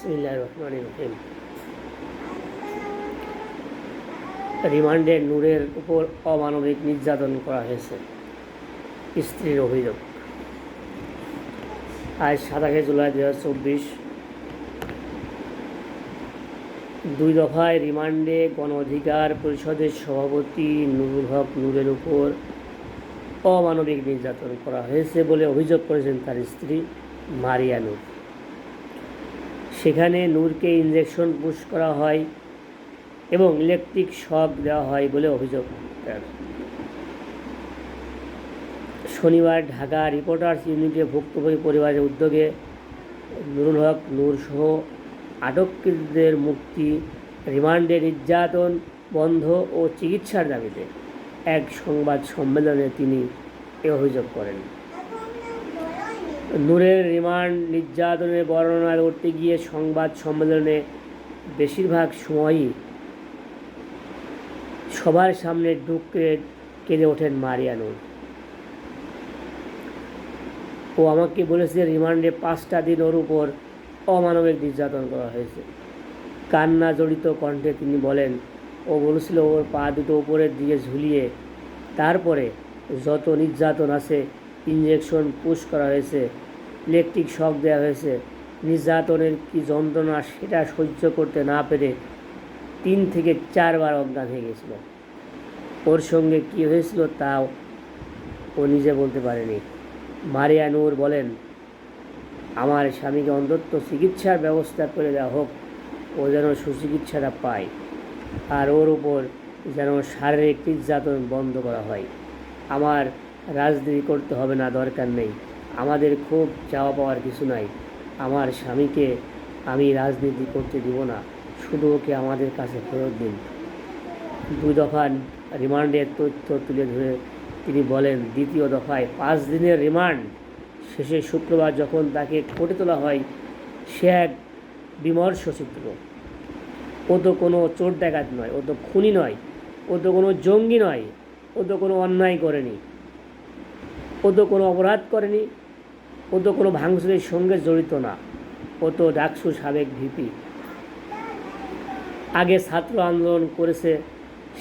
বিসমিল্লাহির রহমানির রহিম। রিমান্ডে নূরের উপর অমানবিক নির্যাতন করা হয়েছে, স্ত্রীর অভিযোগ। আজ 27 জুলাই 2024 দুই দফায় রিমান্ডে গণ অধিকার পরিষদের সভাপতি নুরুল হক নূরের উপর অমানবিক নির্যাতন করা হয়েছে বলে অভিযোগ করেছেন তার স্ত্রী মারিয়া নূর। সেখানে নূরকে ইনজেকশন পুশ করা হয় এবং ইলেকট্রিক শক দেওয়া হয় বলে অভিযোগ তার। শনিবার ঢাকা রিপোর্টার্স ইউনিটে ভুক্তভোগী পরিবারের উদ্যোগে নুরুল হক নূর সহ আটককৃতদের মুক্তি, রিমান্ডে নির্যাতন বন্ধ ও চিকিৎসার দাবিতে এক সংবাদ সম্মেলনে তিনি এ অভিযোগ করেন। নূরের রিমান্ড নির্যাতনের বর্ণনা করতে গিয়ে সংবাদ সম্মেলনে বেশিরভাগ সময়ই সবার সামনে ঢুকে কেঁদে ওঠেন মারিয়া নূর। ও আমাকে বলেছে রিমান্ডে 5টা দিন ওর উপর অমানবিক নির্যাতন করা হয়েছে। কান্না জড়িত কণ্ঠে তিনি বলেন, ও বলেছিল ওর পা দুটো উপরের দিকে ঝুলিয়ে তারপরে যত নির্যাতন আছে, ইনজেকশন পুশ করা হয়েছে, ইলেকট্রিক শক দেওয়া হয়েছে, নির্যাতনের কি যন্ত্রণা সেটা সহ্য করতে না পেরে 3 থেকে 4 বার অজ্ঞান হয়ে গেছিল। ওর সঙ্গে কী হয়েছিল তাও ও নিজে বলতে পারেনি। মারিয়া নূর বলেন, আমার স্বামীকে অন্তত চিকিৎসার ব্যবস্থা করে দেওয়া হোক, ও যেন সুচিকিৎসাটা পায়, আর ওর উপর যেন শারীরিক নির্যাতন বন্ধ করা হয়। আমার রাজনীতি করতে হবে না, দরকার নেই, আমাদের খুব চাওয়া পাওয়ার কিছু নাই। আমার স্বামীকে আমি রাজনীতি করতে দিব না, শুধু ওকে আমাদের কাছে ফেরত দিন। 2 দফা রিমান্ডের তথ্য তুলে ধরে তিনি বলেন, দ্বিতীয় দফায় 5 দিনের রিমান্ড শেষে শুক্রবার যখন তাকে কোর্টে তোলা হয়, সে এক বিমর্ষ চিত্র। ও তো কোনো চোর ডাকাত নয়, ও তো খুনি নয়, ও তো কোনো জঙ্গি নয়, ও তো কোনো অন্যায় করেনি, ও তো কোনো অপরাধ করেনি, ও তো কোনো ভাঙচুরের সঙ্গে জড়িত না, ও তো ডাকসুর সাবেক ভিপি। আগে ছাত্র আন্দোলন করেছে,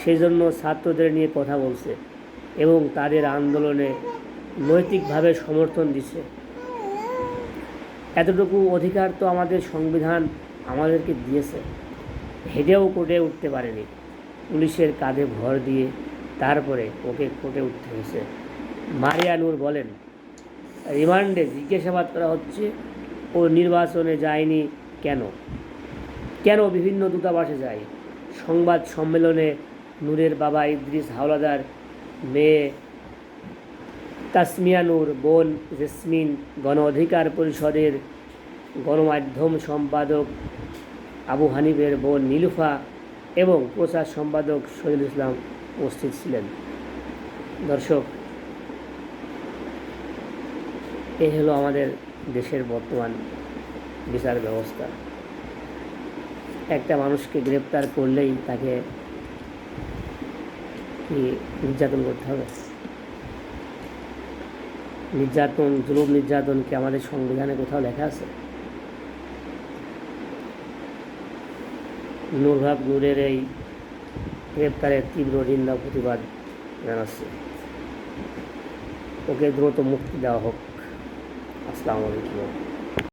সেজন্য ছাত্রদের নিয়ে কথা বলছে এবং তাদের আন্দোলনে নৈতিকভাবে সমর্থন দিচ্ছে। এতটুকু অধিকার তো আমাদের সংবিধান আমাদেরকে দিয়েছে। হেঁটেও কোর্টে উঠতে পারেনি, পুলিশের কাঁধে ভর দিয়ে তারপরে ওকে কোর্টে উঠতে হয়েছে। মারিয়া নূর বলেন, রিমান্ডে জিজ্ঞাসাবাদ করা হচ্ছে ও নির্বাচনে যায়নি কেন বিভিন্ন দূতাবাসে যায়। সংবাদ সম্মেলনে নূরের বাবা ইদ্রিস হাওলাদার, মেয়ে তাসমিয়া নূর, বোন জেসমিন, গণ অধিকার পরিষদের গণমাধ্যম সম্পাদক আবু হানিফের বোন নীলুফা এবং প্রচার সম্পাদক শহীদুল ইসলাম উপস্থিত ছিলেন। দর্শক, এই হলো আমাদের দেশের বর্তমান বিচার ব্যবস্থা। একটা মানুষকে গ্রেপ্তার করলেই তাকে কি নির্যাতন করতে হবে? নির্যাতন, জুলুম নির্যাতন কি আমাদের সংবিধানে কোথাও লেখা আছে? নুরুল হক নূরের এই গ্রেপ্তারের তীব্র নিন্দা প্রতিবাদ জানাচ্ছে। ওকে দ্রুত মুক্তি দেওয়া হোক। আসসালামু আলাইকুম।